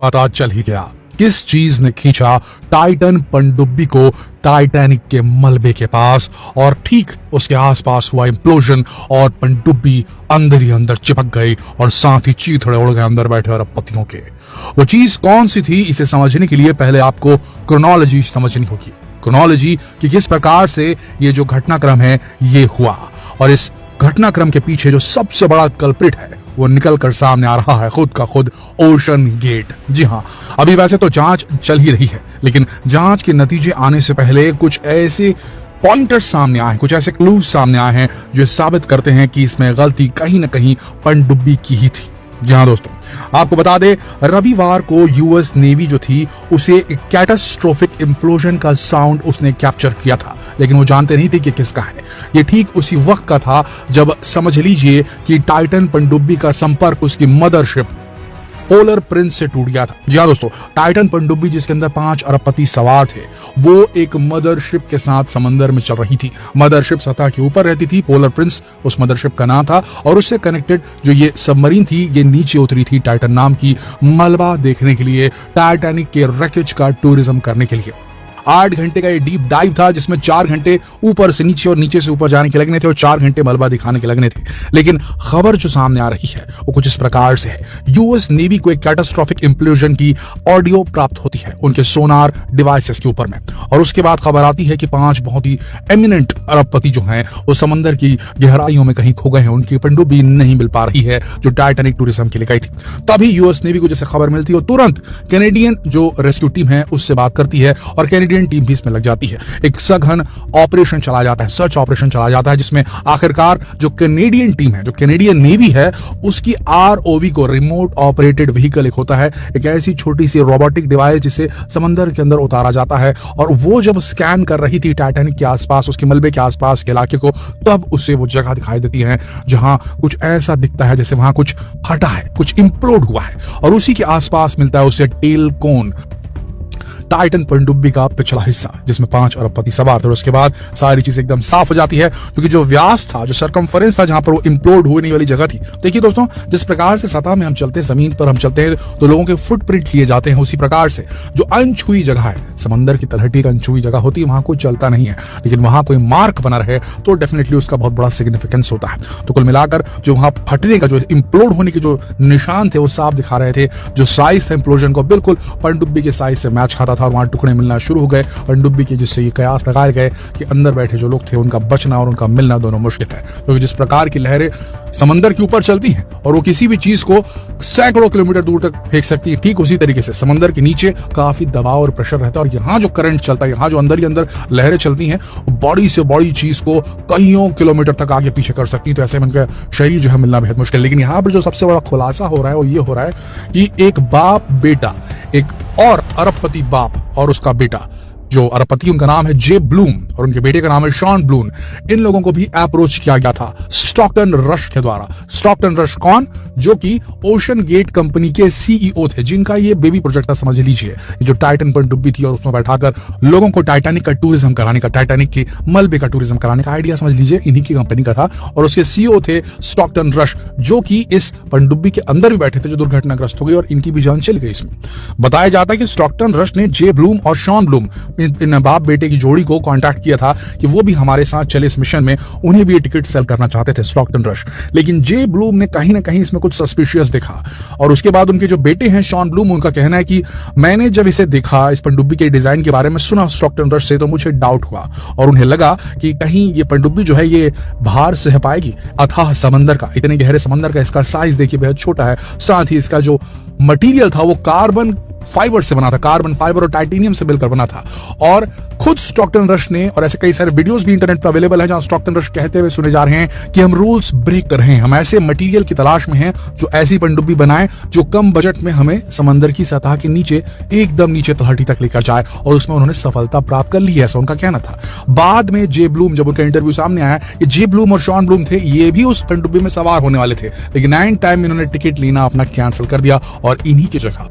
पता चल ही गया किस चीज ने खींचा टाइटन पनडुब्बी को टाइटैनिक के मलबे के पास, और ठीक उसके आसपास हुआ इम्प्लोजन और पनडुब्बी अंदर ही अंदर चिपक गई और साथ ही चीथड़े उड़ गए अंदर बैठे अरबपतियों के। वो चीज कौन सी थी, इसे समझने के लिए पहले आपको क्रोनोलॉजी समझनी होगी। क्रोनोलॉजी कि किस प्रकार से ये जो घटनाक्रम है ये हुआ, और इस घटनाक्रम के पीछे जो सबसे बड़ा कल्प्रिट है वो निकल कर सामने आ रहा है खुद का खुद ओशन गेट। जी हाँ, अभी वैसे तो जांच चल ही रही है, लेकिन जांच के नतीजे आने से पहले कुछ ऐसे पॉइंटर्स सामने आए, कुछ ऐसे क्लूज सामने आए हैं जो साबित करते हैं कि इसमें गलती कहीं ना कहीं पनडुब्बी की ही थी। जी हाँ दोस्तों, आपको बता दे रविवार को यूएस नेवी जो थी उसे एक कैटास्ट्रोफिक इम्प्लोजन का साउंड उसने कैप्चर किया था, लेकिन वो जानते नहीं थे कि किसका है। ये ठीक उसी वक्त का था जब समझ लीजिए कि टाइटन पनडुब्बी का संपर्क उसकी मदरशिप पोलर प्रिंस से टूट गया था। जी हाँ दोस्तों, टाइटन पनडुब्बी जिसके अंदर 5 अरबपति सवार थे, वो एक मदरशिप के साथ समंदर में चल रही थी। मदरशिप सतह के ऊपर रहती थी, पोलर प्रिंस उस मदरशिप का नाम था, और उससे कनेक्टेड जो ये सबमरीन थी ये नीचे उतरी थी टाइटन नाम की मलबा देखने के लिए, टाइटैनिक के रैकेज का टूरिज्म करने के लिए। 8 घंटे का ये डीप डाइव था जिसमें 4 घंटे ऊपर से नीचे और नीचे से ऊपर जाने के लगने थे और 4 घंटे मलबा दिखाने के लगने थे। लेकिन खबर जो सामने आ रही है वो कुछ इस प्रकार से है। यूएस नेवी को एक कैटास्ट्रोफिक इम्प्लोजन की ऑडियो प्राप्त होती है उनके सोनार डिवाइसेस के ऊपर में, और उसके बाद खबर आती है कि 5 बहुत ही एमिनेंट अरबपति जो हैं वो समंदर की गहराइयों में कहीं खो गए हैं, उनकी पनडुब्बी नहीं मिल पा रही है जो टाइटैनिक टूरिज्म के लिए गई थी। तभी यूएस नेवी को जैसे खबर मिलती है तुरंत कैनेडियन जो रेस्क्यू टीम है उससे बात करती है, और कैनेडियन टीम भी इसमें लग जाती है। एक सघन ऑपरेशन चला जाता है, सर्च ऑपरेशन चला जाता है, जिसमें आखिरकार जो कैनेडियन टीम है, जो कैनेडियन नेवी है, उसकी आरओवी को रिमोट ऑपरेटेड व्हीकल एक होता है, एक ऐसी छोटी सी रोबोटिक डिवाइस जिसे समंदर के अंदर उतारा जाता है, और वो जब स्कैन कर रही थी टाइटैनिक के आसपास, उसके मलबे के आसपास के इलाके को, तब उसे वो जगह दिखाई देती है जहां कुछ ऐसा दिखता है जैसे वहां कुछ फटा है, कुछ इंप्लोड हुआ है, और उसी के आसपास मिलता है उसे टेल कोन, टाइटन पनडुब्बी का पिछला हिस्सा जिसमें 5 अरबपति सवार थे। और उसके बाद सारी चीज एकदम साफ हो जाती है, क्योंकि जो व्यास था, जो सरकमफरेंस था जहां पर वो इंप्लोड होने वाली जगह थी। देखिए दोस्तों, जिस प्रकार से सतह में हम चलते हैं, जमीन पर हम चलते हैं तो लोगों के फुटप्रिंट लिए जाते हैं, उसी प्रकार से जो अनछुई जगह है, समंदर की तलहटी का अनछुई जगह होती है, वहां कोई चलता नहीं है, लेकिन वहां कोई मार्क बना रहे तो डेफिनेटली उसका बहुत बड़ा सिग्निफिकेंस होता है। तो कुल मिलाकर जो वहां फटने का, जो इंप्लोड होने के जो निशान थे वो साफ दिखा रहे थे। जो साइज था इंप्लोजन को बिल्कुल पनडुब्बी के साइज से मैच खाता था, और वहां टुकड़े मिलना शुरू हो गए पनडुब्बी के, जिससे ये कयास लगाए गए कि अंदर बैठे जो लोग थे उनका बचना और उनका मिलना दोनों मुश्किल है, क्योंकि जिस प्रकार की लहरें समंदर के ऊपर चलती हैं और वो किसी भी चीज को सैकड़ों किलोमीटर दूर तक फेंक सकती है, ठीक उसी तरीके से समंदर के नीचे काफी दबाव और प्रेशर रहता है, और यहाँ जो करंट चलता है, यहाँ जो अंदर ही अंदर लहरें चलती हैं, बड़ी से बड़ी चीज को कईयों किलोमीटर तक आगे पीछे कर सकती है। तो ऐसे में उनका शरीर जो है मिलना बेहद मुश्किल। लेकिन यहाँ पर जो सबसे बड़ा खुलासा हो रहा है वो ये हो रहा है कि एक बाप बेटा, एक और अरबपति बाप और उसका बेटा, जो अरबपति उनका नाम है जे ब्लूम और उनके बेटे का नाम है शॉन ब्लूम, इन लोगों को भी अप्रोच किया गया था स्टॉकटन रश के द्वारा। स्टॉकटन रश कौन? जो कि ओशन गेट कंपनी के सीईओ थे, जिनका ये बेबी प्रोजेक्ट था, समझ लीजिए, जो टाइटन पनडुब्बी थी और उसमें बैठाकर लोगों को टाइटैनिक का टूरिज्म कराने का, टाइटैनिक के मलबे का टूरिज्म कराने का आइडिया समझ लीजिए इन्हीं की कंपनी का था। और उसके सीईओ थे स्टॉकटन रश, जो कि इस पनडुब्बी के अंदर भी बैठे थे, जो दुर्घटनाग्रस्त हो गई और इनकी भी जान चली गई। इसमें बताया जाता है कि स्टॉकटन रश ने जे ब्लूम और शॉन ब्लूम, इन बाप बेटे की जोड़ी को कांटेक्ट किया था कि वो भी हमारे साथ चले इस मिशन में, उन्हें भी ये टिकट सेल करना चाहते थे स्टॉकटन रश। लेकिन जे ब्लूम ने कहीं ना कहीं इसमें कुछ सस्पिशियस देखा, और उसके बाद उनके जो बेटे हैं शॉन ब्लूम, उनका कहना है कि मैंने जब इसे देखा, इस पनडुब्बी के डिजाइन के बारे में सुना स्टॉकटन रश से, तो मुझे डाउट हुआ और उन्हें लगा कि कहीं ये पनडुब्बी जो है ये भार सह पाएगी अथाह समंदर का, इतने गहरे समंदर का। इसका साइज देखिए बेहद छोटा है, साथ ही इसका जो मटेरियल था वो कार्बन फाइबर से बना था, कार्बन फाइबर और टाइटेनियम से मिलकर बना था। और खुद स्टॉकटन रश ने, और ऐसे कई सारे वीडियोस भी इंटरनेट पर अवेलेबल हैं जहां स्टॉकटन रश कहते हुए सुने जा रहे हैं कि हम रूल्स ब्रेक कर रहे हैं, हम ऐसे मटेरियल की तलाश में हैं जो ऐसी पनडुब्बी बनाए जो कम बजट में हमें समंदर की सतह के नीचे, एकदम नीचे तलहटी तक लेकर जाए, और उसमें उन्होंने सफलता प्राप्त कर ली है, ऐसा उनका कहना था। बाद में जे ब्लूम, जब उनका इंटरव्यू सामने आया, ये जे ब्लूम और शॉन ब्लूम थे, ये भी उस पनडुब्बी में सवार होने वाले थे, लेकिन एंड टाइम में इन्होंने टिकट लेना अपना कैंसिल कर दिया और इन्हीं की जगह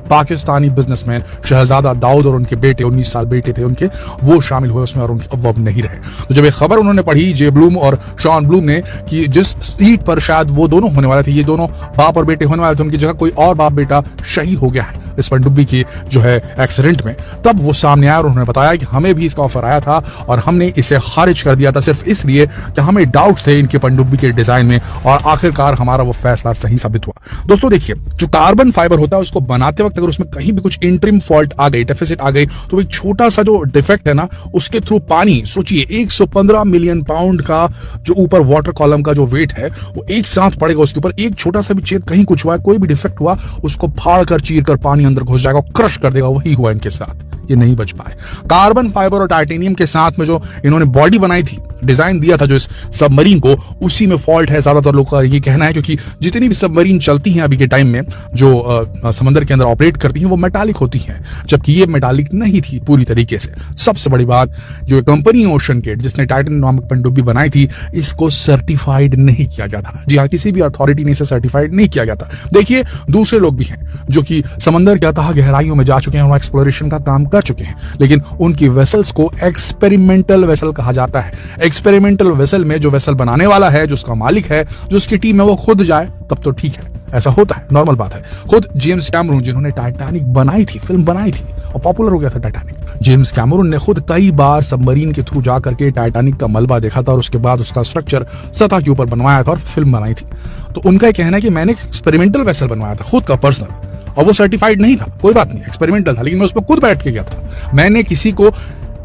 पाकिस्तानी बिजनेसमैन शहजादा दाऊद और उनके बेटे 19 साल बेटे थे उनके, वो शामिल हुए उसमें और उनके अब वो अब नहीं रहे। तो जब ये खबर उन्होंने पढ़ी जे ब्लूम और शॉन ब्लूम ने कि जिस सीट पर शायद वो दोनों होने वाले थे, ये दोनों बाप और बेटे होने वाले थे, उनकी जगह कोई और बाप बेटा शहीद हो गया है इस पनडुब्बी की जो है एक्सीडेंट में, तब वो सामने आया और उन्होंने बताया कि हमें भी इसका ऑफर आया था और हमने इसे खारिज कर दिया था सिर्फ इसलिए कि हमें डाउट थे इनके पनडुब्बी के डिजाइन में, और आखिरकार हमारा वो फैसला सही साबित हुआ। दोस्तों देखिए, जो कार्बन फाइबर होता है उसको बनाते वक्त अगर उसमें कहीं भी कुछ इंटरिम फॉल्ट आ गई, डेफिसिट आ गई, तो एक छोटा सा जो डिफेक्ट है ना, उसके थ्रू पानी, सोचिए 115 मिलियन पाउंड का जो ऊपर वाटर कॉलम का जो वेट है वो एक साथ पड़ेगा उसके ऊपर, एक छोटा सा भी छेद कहीं कुछ हुआ, कोई भी डिफेक्ट हुआ, उसको फाड़ कर चीर कर पानी अंदर घुस जाएगा, क्रश कर देगा। वही हुआ इनके साथ, ये नहीं बच पाए। कार्बन फाइबर और टाइटेनियम के साथ में जो इन्होंने बॉडी बनाई थी, डिजाइन दिया था जो इस सबमरीन को, उसी में फॉल्ट है, ज्यादातर लोगों का ये कहना है, क्योंकि जितनी भी सबमरीन चलती हैं अभी के टाइम में जो समंदर के अंदर ऑपरेट करती हैं वो मेटालिक होती हैं, जबकि ये मेटालिक नहीं थी पूरी तरीके से। सबसे बड़ी बात, जो कंपनी ओशन गेट जिसने टाइटन नामक पनडुब्बी बनाई थी, इसको सर्टिफाइड नहीं किया गया था। जी हाँ, किसी भी अथॉरिटी ने इसे सर्टिफाइड नहीं किया गया था। देखिए, दूसरे लोग भी हैं जो कि समंदर के अथाह गहराइयों में जा चुके हैं और एक्सप्लोरेशन का काम कर चुके हैं, लेकिन उनकी वेसल्स को एक्सपेरिमेंटल वेसल कहा जाता है। एक्सपेरिमेंटल वेसल में जो वेसल बनाने वाला है, जो उसका मालिक है, जो उसकी टीम है, वो खुद जाए तब तो ठीक है, ऐसा होता है, नॉर्मल बात है। खुद जेम्स कैमरून जिन्होंने टाइटैनिक बनाई थी, फिल्म बनाई थी और पॉपुलर हो गया था टाइटैनिक, जेम्स कैमरून ने खुद कई बार सबमरीन के थ्रू जा करके टाइटैनिक का मलबा देखा था और उसके बाद उसका स्ट्रक्चर सतह के ऊपर बनवाया था और फिल्म बनाई थी। तो उनका कहना है कि मैंने एक्सपेरिमेंटल वेसल बनवाया था खुद का पर्सनल, और वो सर्टिफाइड नहीं था, कोई बात नहीं, एक्सपेरिमेंटल था, लेकिन मैं उसमें खुद बैठ के गया था। मैंने किसी को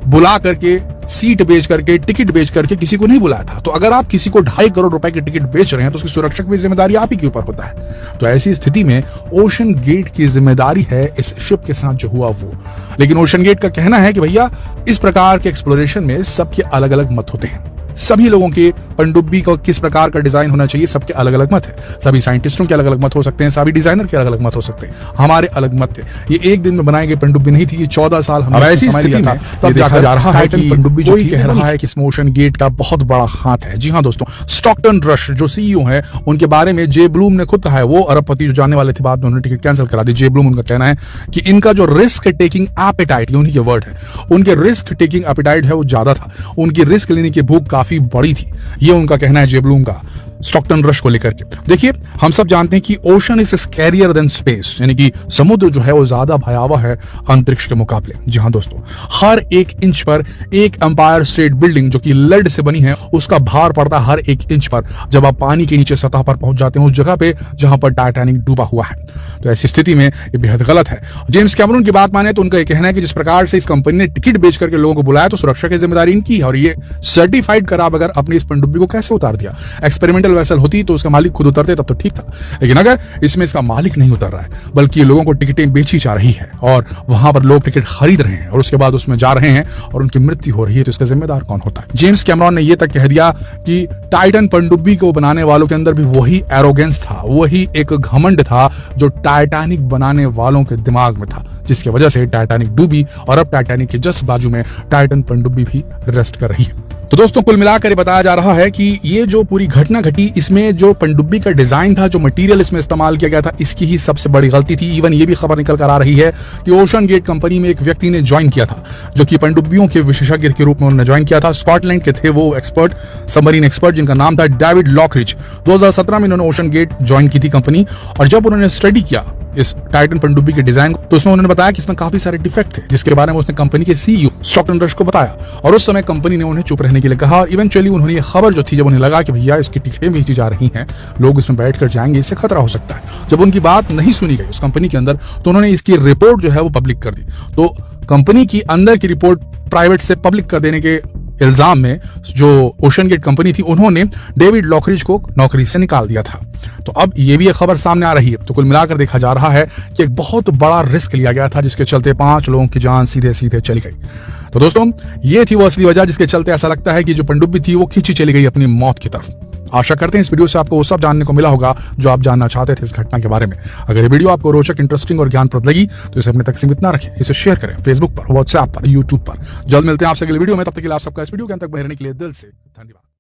बुला करके, सीट बेच करके, टिकट बेच करके किसी को नहीं बुलाया था। तो अगर आप किसी को 2.5 करोड़ रुपए की टिकट बेच रहे हैं तो उसकी सुरक्षा की जिम्मेदारी आप ही के ऊपर होता है। तो ऐसी स्थिति में ओशन गेट की जिम्मेदारी है इस शिप के साथ जो हुआ वो। लेकिन ओशन गेट का कहना है कि भैया, इस प्रकार के एक्सप्लोरेशन में सबके अलग अलग मत होते हैं, सभी लोगों के पनडुब्बी को किस प्रकार का डिजाइन होना चाहिए सबके अलग अलग मत है। सभी साइंटिस्टों के अलग अलग मत हो सकते हैं, सभी डिजाइनर के अलग अलग मत हो सकते हैं, हमारे अलग मत थे। ये एक दिन में बनाई गई पनडुब्बी नहीं थी, ये 14 साल हमने ऐसी स्थिति में तब देखा जा रहा है कि पनडुब्बी जो कह रहा है कि इसमें ओशन गेट का बहुत बड़ा हाथ है। जी हाँ दोस्तों, स्टॉकटन रश जो सीईओ है, उनके बारे में जे ब्लूम ने खुद कहा है, वो अरबपति जो जाने वाले थे, बाद में उन्होंने टिकट कैंसिल करा दी। जे ब्लूम उनका कहना है कि इनका जो रिस्क टेकिंग एपेटाइट, ये उन्हीं के वर्ड है, उनके रिस्क टेकिंग एपेटाइट है वो ज्यादा था, उनकी रिस्क लेने की भूख काफी बड़ी थी, ये उनका कहना है जे ब्लूम का स्टॉकटन रश को लेकर के। देखिए, हम सब जानते हैं कि ocean is scarier than space, यानी कि समुद्र जो है वो ज्यादा भयावह है अंतरिक्ष के मुकाबले। जी हाँ दोस्तों, हर एक इंच पर एक एम्पायर स्टेट बिल्डिंग जो कि लेड से बनी है, उसका भार पड़ता है हर एक इंच पर जब आप पानी के नीचे सतह पर पहुंच जाते हैं, उस जगह पे जहां पर टाइटैनिक डूबा हुआ है। तो ऐसी स्थिति में ये बेहद गलत है। जेम्स कैमरून की बात माने तो उनका यह कहना है कि जिस प्रकार से इस कंपनी ने टिकट बेच करके लोगों को बुलाया, तो सुरक्षा की जिम्मेदारी इनकी है और ये सर्टिफाइड करा बगैर अपनी इस पनडुब्बी को कैसे उतार दिया। एक्सपेरिमेंटल वेसल होती तो उसका मालिक खुद उतरते तब तो ठीक था, लेकिन अगर इसमें इसका मालिक नहीं उतर रहा है बल्कि लोगों को टिकटें बेची जा रही है और वहां पर लोग टिकट खरीद रहे हैं और उसके बाद उसमें जा रहे हैं और उनकी मृत्यु हो रही है, तो इसका जिम्मेदार कौन होता है। जेम्स कैमरून ने यह तक कह दिया कि टाइटन पनडुब्बी को बनाने वालों के अंदर भी वही एरोगेंस था, वही एक घमंड था जो टाइटैनिक बनाने वालों के दिमाग में था, जिसकी वजह से टाइटैनिक डूबी और अब टाइटैनिक के जस्ट बाजू में टाइटन पनडुब्बी भी रेस्ट कर रही है। तो दोस्तों, कुल मिलाकर ये बताया जा रहा है कि ये जो पूरी घटना घटी, इसमें जो पनडुब्बी का डिजाइन था, जो मटेरियल इसमें इस्तेमाल किया गया था, इसकी ही सबसे बड़ी गलती थी। इवन ये भी खबर निकल कर आ रही है कि ओशन गेट कंपनी में एक व्यक्ति ने ज्वाइन किया था जो कि पनडुब्बियों के विशेषज्ञ के रूप में उन्होंने ज्वाइन किया था। स्कॉटलैंड के थे वो एक्सपर्ट, सबमरीन एक्सपर्ट, जिनका नाम था डेविड लॉकरिज। 2017 में इन्होंने ओशन गेट ज्वाइन की थी कंपनी, और जब उन्होंने स्टडी किया इस टाइटन पनडुब्बी के डिजाइन को, तो उसमें उन्होंने बताया कि इसमें काफी सारे डिफेक्ट थे, जिसके बारे में उसने कंपनी के सीईओ स्टॉकटन रश को बताया, और उस समय कंपनी ने उन्हें चुप रहने के लिए कहा। और इवेंचुअली उन्होंने ये खबर जो थी, जब उन्हें लगा कि भैया इसकी टिकटें बेची जा रही हैं, लोग इसमें बैठकर जाएंगे, इससे खतरा हो सकता है, जब उनकी बात नहीं सुनी गई उस कंपनी के अंदर, तो उन्होंने इसकी रिपोर्ट जो है वो पब्लिक कर दी। तो कंपनी की अंदर की रिपोर्ट प्राइवेट से पब्लिक कर देने के इल्जाम में जो ओशन गेट कंपनी थी, उन्होंने डेविड लॉकरिज को नौकरी से निकाल दिया था। तो अब ये भी एक खबर सामने आ रही है। तो कुल मिलाकर देखा जा रहा है कि एक बहुत बड़ा रिस्क लिया गया था, जिसके चलते 5 लोगों की जान सीधे सीधे चली गई। तो दोस्तों, ये थी वो असली वजह जिसके चलते ऐसा लगता है कि जो पनडुब्बी थी वो खींची चली गई अपनी मौत की तरफ। आशा करते हैं इस वीडियो से आपको वो सब जानने को मिला होगा जो आप जानना चाहते थे इस घटना के बारे में। अगर ये वीडियो आपको रोचक, इंटरेस्टिंग और ज्ञानप्रद लगी तो इसे अपने तक सीमित ना रखें, इसे शेयर करें फेसबुक पर, व्हाट्सएप पर, यूट्यूब पर। जल्द मिलते हैं आपसे अगले वीडियो में, तब तक के लिए आप सबका इस वीडियो के अंत तक बने रहने के लिए दिल से धन्यवाद।